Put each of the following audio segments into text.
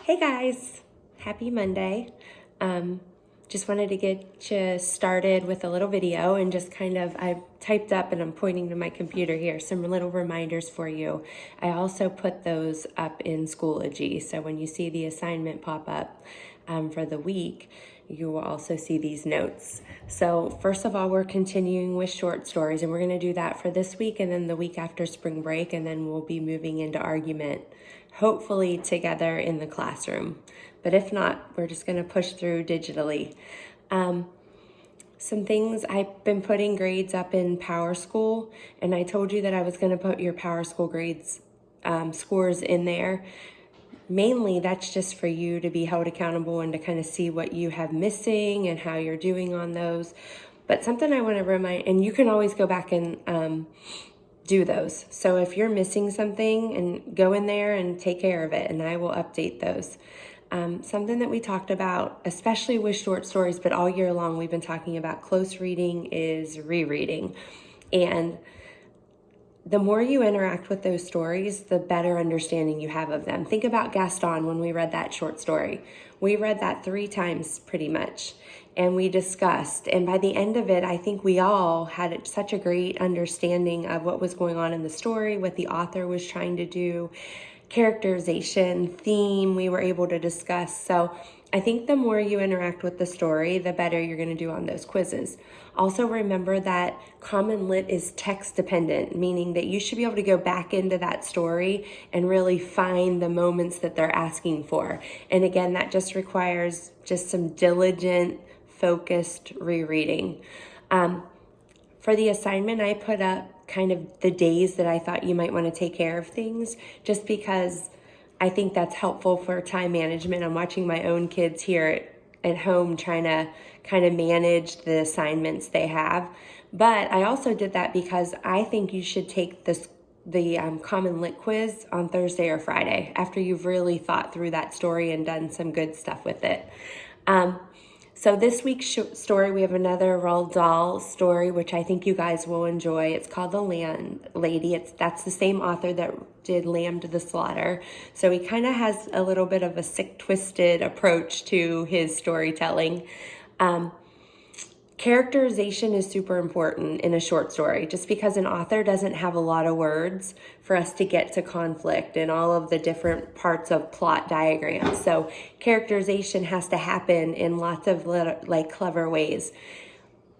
Hey guys, happy Monday. Um, just wanted to get you started with a little video and just I typed up and I'm pointing to my computer here, some little reminders for you. I also put those up in Schoology, so when you see the assignment pop up for the week, you will also see these notes. So first of all, we're continuing with short stories, and we're going to do that for this week and then the week after spring break, and then we'll be moving into argument, hopefully together in the classroom. But if not, we're just going to push through digitally. Some things, I've been putting grades up in PowerSchool, and I told you that I was going to put your PowerSchool grades scores in there. Mainly, that's just for you to be held accountable and to kind of see what you have missing and how you're doing on those. But something I want to remind, and you can always go back and do those. So if you're missing something, and go in there and take care of it, and I will update those. Something that we talked about, especially with short stories, but all year long, we've been talking about close reading is rereading. And the more you interact with those stories, the better understanding you have of them. Think about Gaston when we read that short story. We read that 3 times pretty much, and we discussed. And by the end of it, I think we all had such a great understanding of what was going on in the story, what the author was trying to do, characterization, theme, we were able to discuss. So I think the more you interact with the story, the better you're going to do on those quizzes. Also remember that Common Lit is text dependent, meaning that you should be able to go back into that story and really find the moments that they're asking for. And again, that just requires just some diligent, focused rereading. For the assignment, I put up kind of the days that I thought you might want to take care of things, just because I think that's helpful for time management. I'm watching my own kids here at home trying to kind of manage the assignments they have. But I also did that because I think you should take the Common Lit quiz on Thursday or Friday after you've really thought through that story and done some good stuff with it. So this week's story, we have another Roald Dahl story, which I think you guys will enjoy. It's called The Landlady. That's the same author that did Lamb to the Slaughter. So he kind of has a little bit of a sick, twisted approach to his storytelling. Characterization is super important in a short story, just because an author doesn't have a lot of words for us to get to conflict and all of the different parts of plot diagrams. So characterization has to happen in lots of clever ways.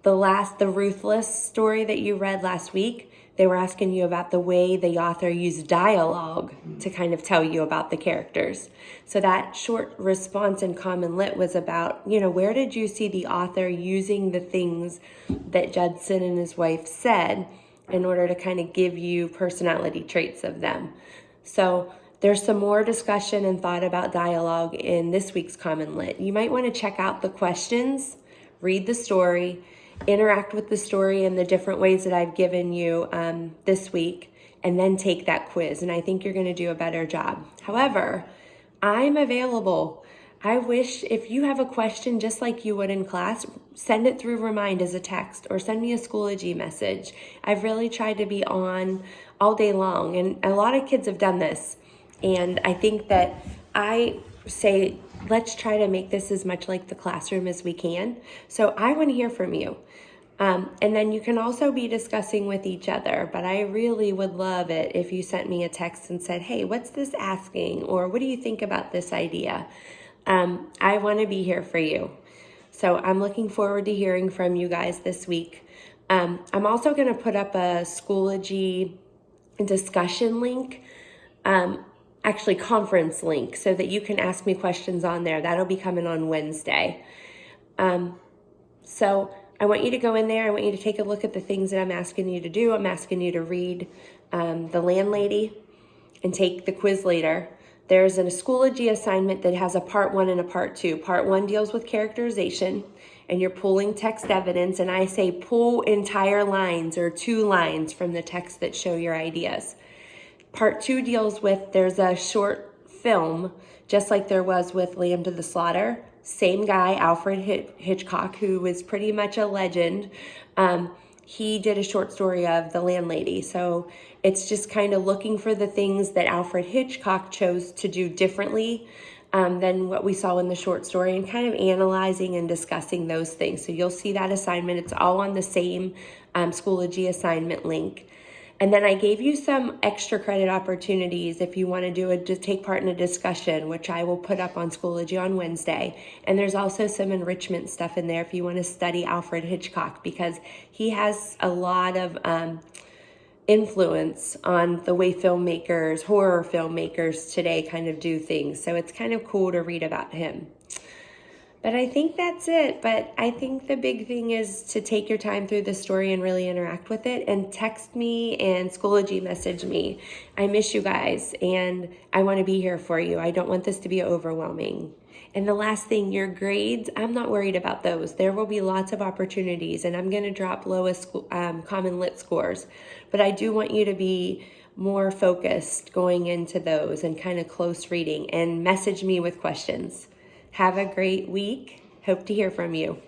The Ruthless story that you read last week, they were asking you about the way the author used dialogue to kind of tell you about the characters. So that short response in Common Lit was about, where did you see the author using the things that Judson and his wife said in order to kind of give you personality traits of them. So there's some more discussion and thought about dialogue in this week's Common Lit. You might want to check out the questions, read the story, interact with the story in the different ways that I've given you this week, and then take that quiz. And I think you're going to do a better job. However, I'm available. I wish if you have a question just like you would in class, send it through Remind as a text or send me a Schoology message. I've really tried to be on all day long, and a lot of kids have done this. And I think that I say, let's try to make this as much like the classroom as we can. So I want to hear from you. And then you can also be discussing with each other, but I really would love it if you sent me a text and said, hey, what's this asking? Or what do you think about this idea? I want to be here for you. So I'm looking forward to hearing from you guys this week. I'm also going to put up a Schoology discussion link, actually conference link, so that you can ask me questions on there. That'll be coming on Wednesday. So I want you to go in there. I want you to take a look at the things that I'm asking you to do. I'm asking you to read The Landlady and take the quiz later. There's a Schoology assignment that has a part 1 and a part 2. Part 1 deals with characterization, and you're pulling text evidence, and I say pull entire lines or 2 lines from the text that show your ideas. Part 2 deals with, there's a short film, just like there was with Lamb to the Slaughter. Same guy, Alfred Hitchcock, who was pretty much a legend. He did a short story of The Landlady. So it's just kind of looking for the things that Alfred Hitchcock chose to do differently than what we saw in the short story, and kind of analyzing and discussing those things. So you'll see that assignment. It's all on the same Schoology assignment link. And then I gave you some extra credit opportunities if you want to take part in a discussion, which I will put up on Schoology on Wednesday. And there's also some enrichment stuff in there if you want to study Alfred Hitchcock, because he has a lot of influence on the way horror filmmakers today kind of do things. So it's kind of cool to read about him. But I think that's it. But I think the big thing is to take your time through the story and really interact with it, and text me and Schoology message me. I miss you guys and I want to be here for you. I don't want this to be overwhelming. And the last thing, your grades, I'm not worried about those. There will be lots of opportunities, and I'm going to drop lowest Common Lit scores. But I do want you to be more focused going into those and kind of close reading, and message me with questions. Have a great week. Hope to hear from you.